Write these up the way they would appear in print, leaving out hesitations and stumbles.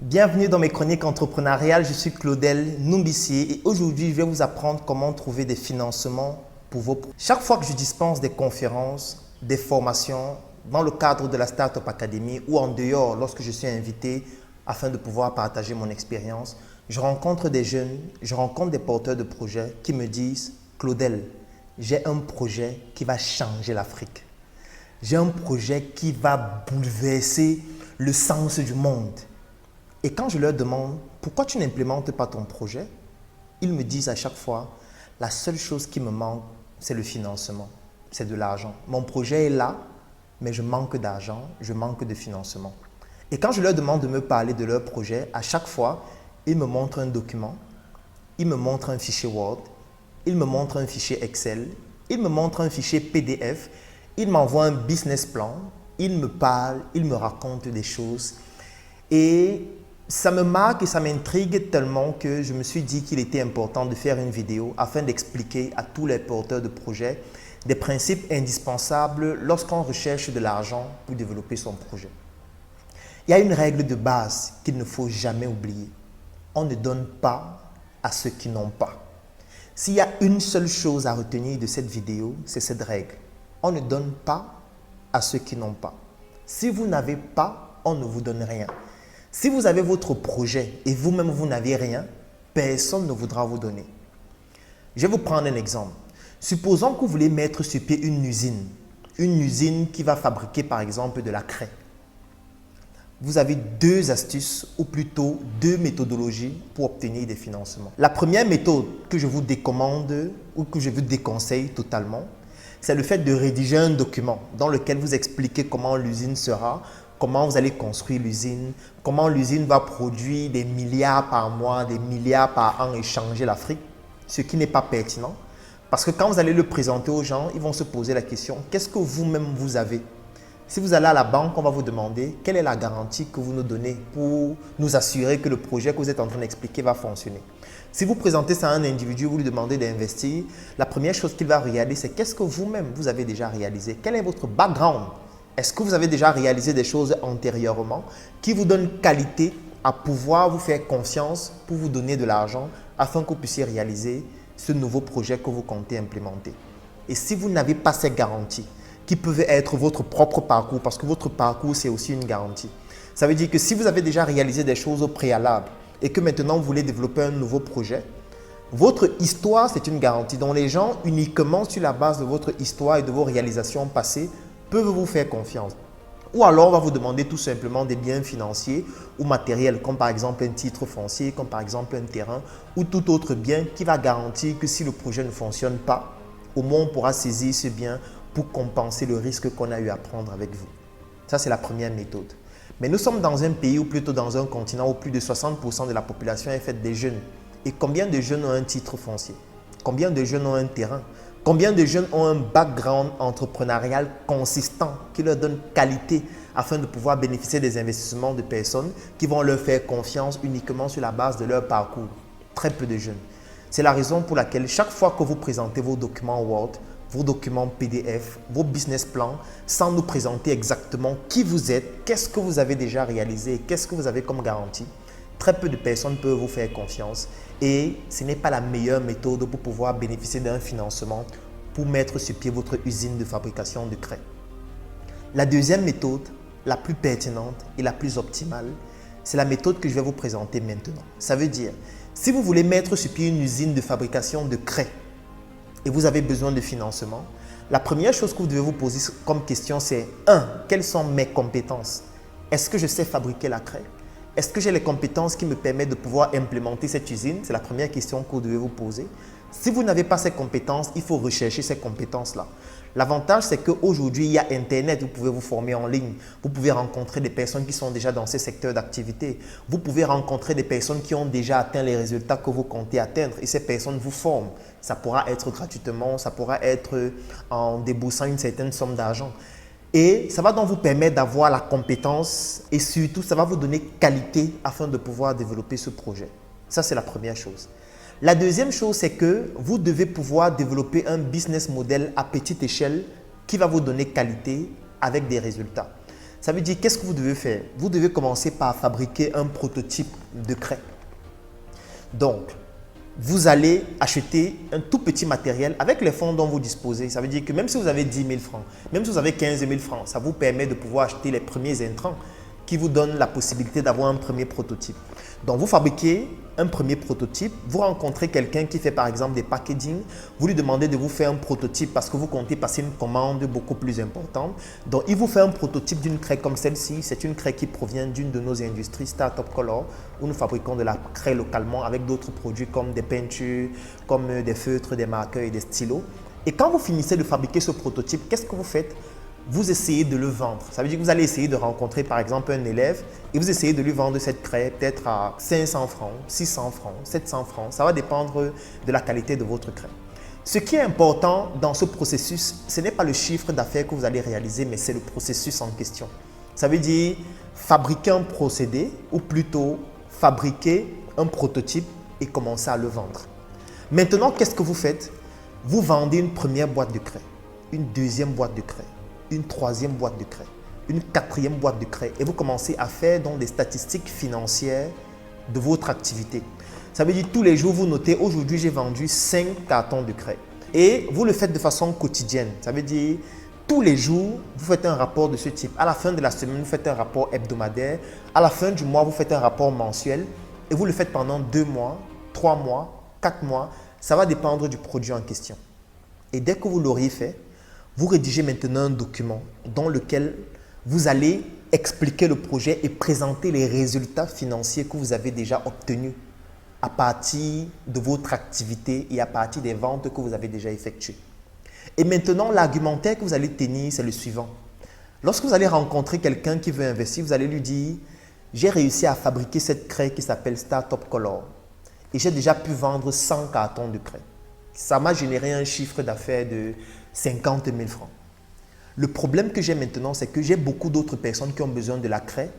Bienvenue dans mes chroniques entrepreneuriales, je suis Claudel Numbissi et aujourd'hui je vais vous apprendre comment trouver des financements pour vos projets. Chaque fois que je dispense des conférences, des formations dans le cadre de la Startup Academy ou en dehors lorsque je suis invité afin de pouvoir partager mon expérience, je rencontre des jeunes, je rencontre des porteurs de projets qui me disent « Claudel, j'ai un projet qui va changer l'Afrique. J'ai un projet qui va bouleverser le sens du monde. » Et quand je leur demande « Pourquoi tu n'implémentes pas ton projet ?» Ils me disent à chaque fois « La seule chose qui me manque, c'est le financement, c'est de l'argent. Mon projet est là, mais je manque d'argent, je manque de financement. » Et quand je leur demande de me parler de leur projet, à chaque fois, ils me montrent un document, ils me montrent un fichier Word, ils me montrent un fichier Excel, ils me montrent un fichier PDF, ils m'envoient un business plan, ils me parlent, ils me racontent des choses. Et ça me marque et ça m'intrigue tellement que je me suis dit qu'il était important de faire une vidéo afin d'expliquer à tous les porteurs de projets des principes indispensables lorsqu'on recherche de l'argent pour développer son projet. Il y a une règle de base qu'il ne faut jamais oublier. On ne donne pas à ceux qui n'ont pas. S'il y a une seule chose à retenir de cette vidéo, c'est cette règle. On ne donne pas à ceux qui n'ont pas. Si vous n'avez pas, on ne vous donne rien. Si vous avez votre projet et vous-même vous n'avez rien, personne ne voudra vous donner. Je vais vous prendre un exemple. Supposons que vous voulez mettre sur pied une usine qui va fabriquer par exemple de la craie. Vous avez deux astuces ou plutôt deux méthodologies pour obtenir des financements. La première méthode que je vous décommande ou que je vous déconseille totalement, c'est le fait de rédiger un document dans lequel vous expliquez comment l'usine sera, comment vous allez construire l'usine, comment l'usine va produire des milliards par mois, des milliards par an et changer l'Afrique, ce qui n'est pas pertinent. Parce que quand vous allez le présenter aux gens, ils vont se poser la question, qu'est-ce que vous-même vous avez? Si vous allez à la banque, on va vous demander quelle est la garantie que vous nous donnez pour nous assurer que le projet que vous êtes en train d'expliquer va fonctionner. Si vous présentez ça à un individu, vous lui demandez d'investir, la première chose qu'il va regarder, c'est qu'est-ce que vous-même vous avez déjà réalisé? Quel est votre background? Est-ce que vous avez déjà réalisé des choses antérieurement qui vous donnent qualité à pouvoir vous faire confiance pour vous donner de l'argent afin que vous puissiez réaliser ce nouveau projet que vous comptez implémenter? Et si vous n'avez pas ces garanties, qui peuvent être votre propre parcours, parce que votre parcours, c'est aussi une garantie. Ça veut dire que si vous avez déjà réalisé des choses au préalable et que maintenant vous voulez développer un nouveau projet, votre histoire, c'est une garantie. Donc les gens, uniquement sur la base de votre histoire et de vos réalisations passées, peuvent vous faire confiance. Ou alors, on va vous demander tout simplement des biens financiers ou matériels, comme par exemple un titre foncier, comme par exemple un terrain ou tout autre bien qui va garantir que si le projet ne fonctionne pas, au moins on pourra saisir ce bien pour compenser le risque qu'on a eu à prendre avec vous. Ça, c'est la première méthode. Mais nous sommes dans un pays ou plutôt dans un continent où plus de 60% de la population est faite des jeunes. Et combien de jeunes ont un titre foncier? Combien de jeunes ont un terrain? Combien de jeunes ont un background entrepreneurial consistant qui leur donne qualité afin de pouvoir bénéficier des investissements de personnes qui vont leur faire confiance uniquement sur la base de leur parcours? Très peu de jeunes. C'est la raison pour laquelle chaque fois que vous présentez vos documents Word, vos documents PDF, vos business plans, sans nous présenter exactement qui vous êtes, qu'est-ce que vous avez déjà réalisé et qu'est-ce que vous avez comme garantie, très peu de personnes peuvent vous faire confiance et ce n'est pas la meilleure méthode pour pouvoir bénéficier d'un financement pour mettre sur pied votre usine de fabrication de craie. La deuxième méthode, la plus pertinente et la plus optimale, c'est la méthode que je vais vous présenter maintenant. Ça veut dire, si vous voulez mettre sur pied une usine de fabrication de craie et vous avez besoin de financement, la première chose que vous devez vous poser comme question, c'est 1. Quelles sont mes compétences? Est-ce que je sais fabriquer la craie? Est-ce que j'ai les compétences qui me permettent de pouvoir implémenter cette usine? C'est la première question que vous devez vous poser. Si vous n'avez pas ces compétences, il faut rechercher ces compétences-là. L'avantage, c'est qu'aujourd'hui, il y a Internet, vous pouvez vous former en ligne. Vous pouvez rencontrer des personnes qui sont déjà dans ces secteurs d'activité. Vous pouvez rencontrer des personnes qui ont déjà atteint les résultats que vous comptez atteindre et ces personnes vous forment. Ça pourra être gratuitement, ça pourra être en déboursant une certaine somme d'argent. Et ça va donc vous permettre d'avoir la compétence et surtout, ça va vous donner qualité afin de pouvoir développer ce projet. Ça, c'est la première chose. La deuxième chose, c'est que vous devez pouvoir développer un business model à petite échelle qui va vous donner qualité avec des résultats. Ça veut dire, qu'est-ce que vous devez faire? Vous devez commencer par fabriquer un prototype de craie. Donc, vous allez acheter un tout petit matériel avec les fonds dont vous disposez. Ça veut dire que même si vous avez 10 000 francs, même si vous avez 15 000 francs, ça vous permet de pouvoir acheter les premiers intrants qui vous donnent la possibilité d'avoir un premier prototype. Donc, vous fabriquez un premier prototype, vous rencontrez quelqu'un qui fait par exemple des packaging, vous lui demandez de vous faire un prototype parce que vous comptez passer une commande beaucoup plus importante. Donc, il vous fait un prototype d'une craie comme celle-ci. C'est une craie qui provient d'une de nos industries, Startup Color, où nous fabriquons de la craie localement avec d'autres produits comme des peintures, comme des feutres, des marqueurs et des stylos. Et quand vous finissez de fabriquer ce prototype, qu'est-ce que vous faites? Vous essayez de le vendre. Ça veut dire que vous allez essayer de rencontrer par exemple un élève et vous essayez de lui vendre cette craie peut-être à 500 francs, 600 francs, 700 francs. Ça va dépendre de la qualité de votre craie. Ce qui est important dans ce processus, ce n'est pas le chiffre d'affaires que vous allez réaliser, mais c'est le processus en question. Ça veut dire fabriquer un procédé ou plutôt fabriquer un prototype et commencer à le vendre. Maintenant, qu'est-ce que vous faites? Vous vendez une première boîte de craie, une deuxième boîte de craie, une troisième boîte de craie, une quatrième boîte de craie et vous commencez à faire donc des statistiques financières de votre activité. Ça veut dire tous les jours, vous notez aujourd'hui, j'ai vendu 5 cartons de craie et vous le faites de façon quotidienne. Ça veut dire tous les jours, vous faites un rapport de ce type. À la fin de la semaine, vous faites un rapport hebdomadaire. À la fin du mois, vous faites un rapport mensuel et vous le faites pendant 2 mois, 3 mois, 4 mois. Ça va dépendre du produit en question. Et dès que vous l'auriez fait, vous rédigez maintenant un document dans lequel vous allez expliquer le projet et présenter les résultats financiers que vous avez déjà obtenus à partir de votre activité et à partir des ventes que vous avez déjà effectuées. Et maintenant, l'argumentaire que vous allez tenir, c'est le suivant. Lorsque vous allez rencontrer quelqu'un qui veut investir, vous allez lui dire « J'ai réussi à fabriquer cette craie qui s'appelle Startup Color et j'ai déjà pu vendre 100 cartons de craie. Ça m'a généré un chiffre d'affaires de 50 000 francs. Le problème que j'ai maintenant, c'est que j'ai beaucoup d'autres personnes qui ont besoin de la craie,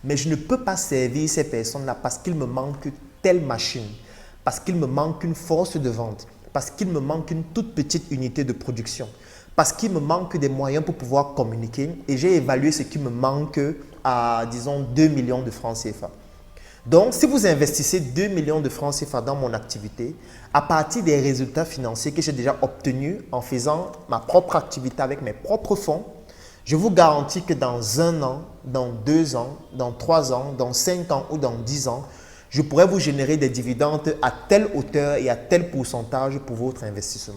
mais je ne peux pas servir ces personnes-là parce qu'il me manque telle machine, parce qu'il me manque une force de vente, parce qu'il me manque une toute petite unité de production, parce qu'il me manque des moyens pour pouvoir communiquer et j'ai évalué ce qui me manque à, disons, 2 millions de francs CFA. Donc, si vous investissez 2 millions de francs CFA dans mon activité, à partir des résultats financiers que j'ai déjà obtenus en faisant ma propre activité avec mes propres fonds, je vous garantis que dans 1 an, dans 2 ans, dans 3 ans, dans 5 ans ou dans 10 ans, je pourrais vous générer des dividendes à telle hauteur et à tel pourcentage pour votre investissement.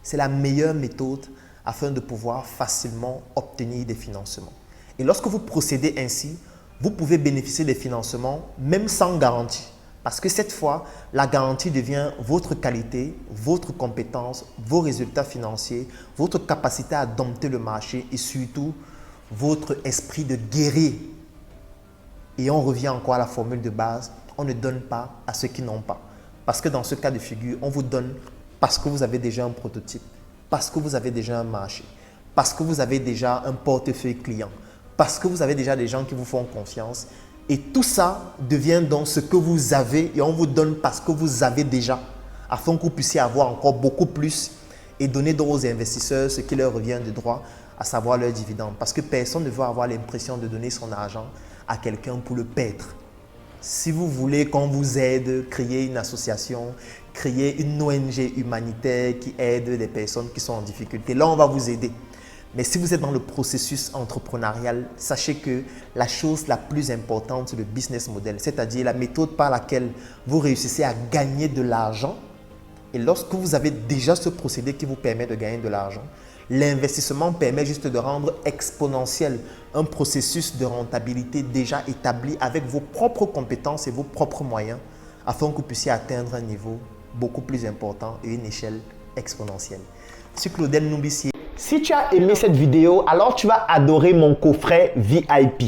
C'est la meilleure méthode afin de pouvoir facilement obtenir des financements. Et lorsque vous procédez ainsi, vous pouvez bénéficier des financements même sans garantie. Parce que cette fois, la garantie devient votre qualité, votre compétence, vos résultats financiers, votre capacité à dompter le marché et surtout votre esprit de guerrier. Et on revient encore à la formule de base, on ne donne pas à ceux qui n'ont pas. Parce que dans ce cas de figure, on vous donne parce que vous avez déjà un prototype, parce que vous avez déjà un marché, parce que vous avez déjà un portefeuille client, parce que vous avez déjà des gens qui vous font confiance. Et tout ça devient donc ce que vous avez et on vous donne parce que vous avez déjà, afin que vous puissiez avoir encore beaucoup plus et donner donc aux investisseurs ce qui leur revient de droit, à savoir leurs dividendes. Parce que personne ne veut avoir l'impression de donner son argent à quelqu'un pour le perdre. Si vous voulez qu'on vous aide, créer une association, créer une ONG humanitaire qui aide les personnes qui sont en difficulté, là on va vous aider. Mais si vous êtes dans le processus entrepreneurial, sachez que la chose la plus importante, c'est le business model, c'est-à-dire la méthode par laquelle vous réussissez à gagner de l'argent. Et lorsque vous avez déjà ce procédé qui vous permet de gagner de l'argent, l'investissement permet juste de rendre exponentiel un processus de rentabilité déjà établi avec vos propres compétences et vos propres moyens afin que vous puissiez atteindre un niveau beaucoup plus important et une échelle exponentielle. Je suis Claudel Numbissier. Si tu as aimé cette vidéo, alors tu vas adorer mon coffret VIP.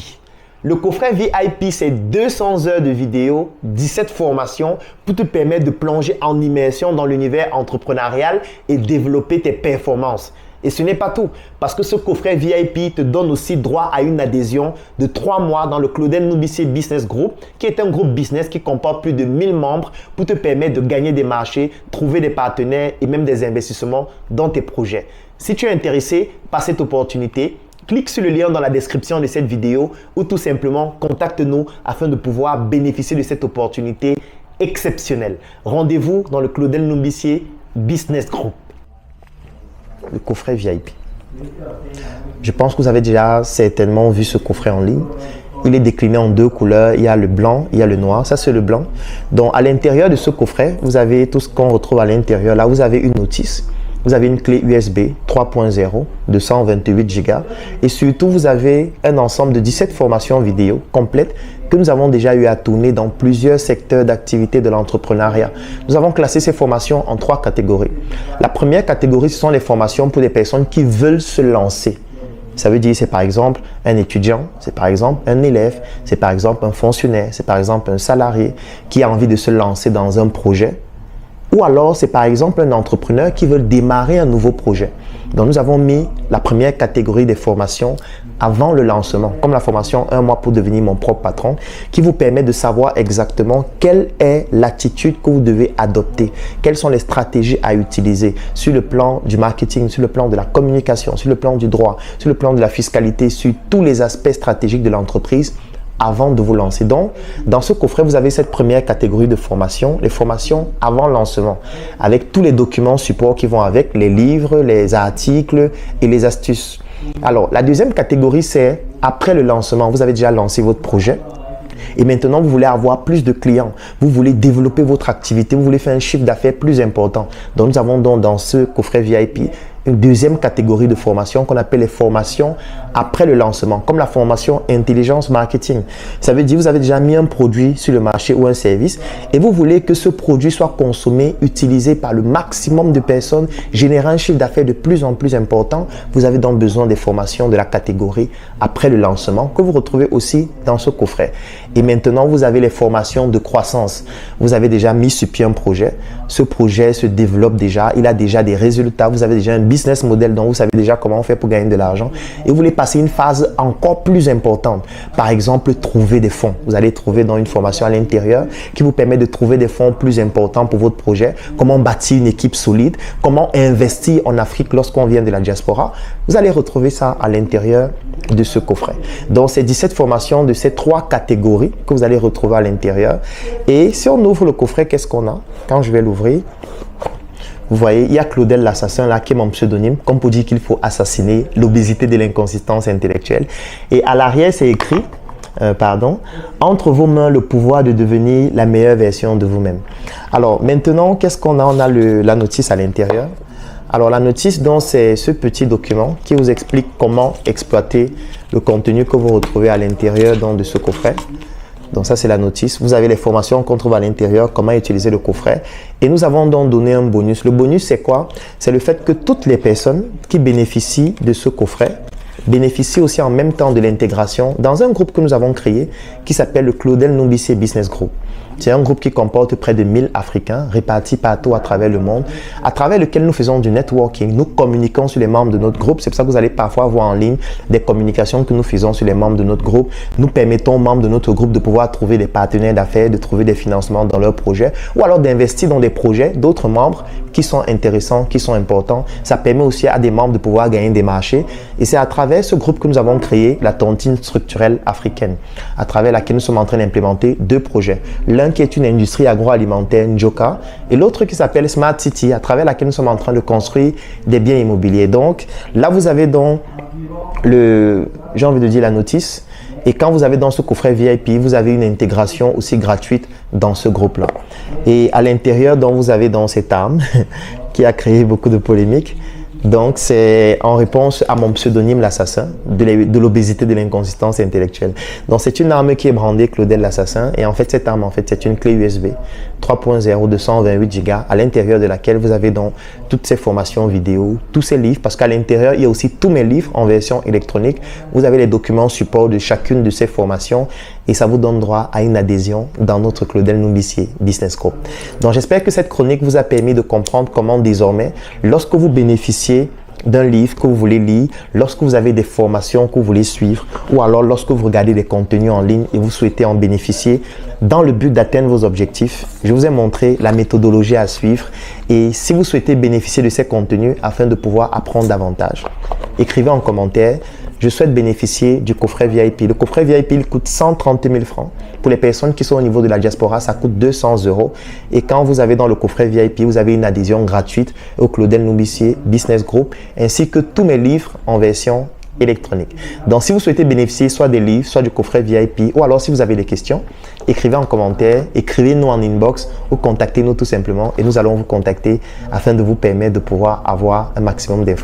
Le coffret VIP, c'est 200 heures de vidéos, 17 formations pour te permettre de plonger en immersion dans l'univers entrepreneurial et développer tes performances. Et ce n'est pas tout, parce que ce coffret VIP te donne aussi droit à une adhésion de 3 mois dans le Claudel Numbissier Business Group, qui est un groupe business qui comporte plus de 1000 membres pour te permettre de gagner des marchés, trouver des partenaires et même des investissements dans tes projets. Si tu es intéressé par cette opportunité, clique sur le lien dans la description de cette vidéo ou tout simplement contacte-nous afin de pouvoir bénéficier de cette opportunité exceptionnelle. Rendez-vous dans le Claudel Numbissier Business Group. Le coffret VIP. Je pense que vous avez déjà certainement vu ce coffret en ligne. Il est décliné en deux couleurs. Il y a le blanc, il y a le noir. Ça, c'est le blanc. Donc, à l'intérieur de ce coffret, vous avez tout ce qu'on retrouve à l'intérieur. Là, vous avez une notice. Vous avez une clé USB 3.0 de 128 Go. Et surtout, vous avez un ensemble de 17 formations vidéo complètes que nous avons déjà eu à tourner dans plusieurs secteurs d'activité de l'entrepreneuriat. Nous avons classé ces formations en 3 catégories. La première catégorie, ce sont les formations pour des personnes qui veulent se lancer. Ça veut dire c'est par exemple un étudiant, c'est par exemple un élève, c'est par exemple un fonctionnaire, c'est par exemple un salarié qui a envie de se lancer dans un projet. Ou alors c'est par exemple un entrepreneur qui veut démarrer un nouveau projet. Donc nous avons mis la première catégorie des formations avant le lancement, comme la formation 1 mois pour devenir mon propre patron, qui vous permet de savoir exactement quelle est l'attitude que vous devez adopter, quelles sont les stratégies à utiliser sur le plan du marketing, sur le plan de la communication, sur le plan du droit, sur le plan de la fiscalité, sur tous les aspects stratégiques de l'entreprise avant de vous lancer. Donc, dans ce coffret, vous avez cette première catégorie de formation, les formations avant lancement, avec tous les documents support qui vont avec, les livres, les articles et les astuces. Alors, la deuxième catégorie, c'est après le lancement. Vous avez déjà lancé votre projet et maintenant, vous voulez avoir plus de clients. Vous voulez développer votre activité. Vous voulez faire un chiffre d'affaires plus important. Donc, nous avons donc dans ce coffret VIP une deuxième catégorie de formation qu'on appelle les formations après le lancement, comme la formation intelligence marketing. Ça veut dire que vous avez déjà mis un produit sur le marché ou un service et vous voulez que ce produit soit consommé, utilisé par le maximum de personnes, générer un chiffre d'affaires de plus en plus important. Vous avez donc besoin des formations de la catégorie après le lancement que vous retrouvez aussi dans ce coffret. Et maintenant, vous avez les formations de croissance. Vous avez déjà mis sur pied un projet. Ce projet se développe déjà. Il a déjà des résultats. Vous avez déjà un business model dont vous savez déjà comment on fait pour gagner de l'argent. Et vous voulez passer une phase encore plus importante. Par exemple, trouver des fonds. Vous allez trouver dans une formation à l'intérieur qui vous permet de trouver des fonds plus importants pour votre projet. Comment bâtir une équipe solide. Comment investir en Afrique lorsqu'on vient de la diaspora. Vous allez retrouver ça à l'intérieur de ce coffret. Donc, c'est 17 formations de ces 3 catégories que vous allez retrouver à l'intérieur. Et si on ouvre le coffret, qu'est-ce qu'on a? Quand je vais l'ouvrir, vous voyez, il y a Claudel l'assassin là qui est mon pseudonyme, comme pour dire qu'il faut assassiner l'obésité de l'inconsistance intellectuelle. Et à l'arrière, c'est écrit, entre vos mains le pouvoir de devenir la meilleure version de vous-même. Alors maintenant, qu'est-ce qu'on a? On a la notice à l'intérieur. Alors la notice, donc, c'est ce petit document qui vous explique comment exploiter le contenu que vous retrouvez à l'intérieur de ce coffret. Donc ça, c'est la notice. Vous avez les formations qu'on trouve à l'intérieur, comment utiliser le coffret. Et nous avons donc donné un bonus. Le bonus, c'est quoi? C'est le fait que toutes les personnes qui bénéficient de ce coffret bénéficient aussi en même temps de l'intégration dans un groupe que nous avons créé qui s'appelle le Claudel Numbissier Business Group. C'est un groupe qui comporte près de 1000 Africains répartis partout à travers le monde, à travers lequel nous faisons du networking. Nous communiquons sur les membres de notre groupe. C'est pour ça que vous allez parfois voir en ligne des communications que nous faisons sur les membres de notre groupe. Nous permettons aux membres de notre groupe de pouvoir trouver des partenaires d'affaires, de trouver des financements dans leurs projets ou alors d'investir dans des projets d'autres membres qui sont intéressants, qui sont importants. Ça permet aussi à des membres de pouvoir gagner des marchés. Et c'est à travers ce groupe que nous avons créé la tontine structurelle africaine, à travers laquelle nous sommes en train d'implémenter 2 projets. L'un qui est une industrie agroalimentaire, Njoka, et l'autre qui s'appelle Smart City, à travers laquelle nous sommes en train de construire des biens immobiliers. Donc, là, vous avez donc j'ai envie de dire la notice. Et quand vous avez dans ce coffret VIP, vous avez une intégration aussi gratuite dans ce groupe-là. Et à l'intérieur, donc, vous avez dans cette arme qui a créé beaucoup de polémiques. Donc, c'est en réponse à mon pseudonyme, l'assassin, de l'obésité de l'inconsistance intellectuelle. Donc, c'est une arme qui est brandée Claudel l'assassin. Et en fait, cette arme, c'est une clé USB 3.0 de 128 Go à l'intérieur de laquelle vous avez donc toutes ces formations vidéo, tous ces livres, parce qu'à l'intérieur, il y a aussi tous mes livres en version électronique. Vous avez les documents support de chacune de ces formations et ça vous donne droit à une adhésion dans notre Claudel Numbissier Business Group. Donc, j'espère que cette chronique vous a permis de comprendre comment désormais, lorsque vous bénéficiez d'un livre que vous voulez lire, lorsque vous avez des formations que vous voulez suivre ou alors lorsque vous regardez des contenus en ligne et vous souhaitez en bénéficier dans le but d'atteindre vos objectifs, je vous ai montré la méthodologie à suivre. Et si vous souhaitez bénéficier de ces contenus afin de pouvoir apprendre davantage, écrivez en commentaire je souhaite bénéficier du coffret VIP. Le coffret VIP, il coûte 130 000 francs. Pour les personnes qui sont au niveau de la diaspora, ça coûte 200 €. Et quand vous avez dans le coffret VIP, vous avez une adhésion gratuite au Claudel Noubissier Business Group, ainsi que tous mes livres en version électronique. Donc, si vous souhaitez bénéficier soit des livres, soit du coffret VIP, ou alors si vous avez des questions, écrivez en commentaire, écrivez-nous en inbox ou contactez-nous tout simplement et nous allons vous contacter afin de vous permettre de pouvoir avoir un maximum d'informations.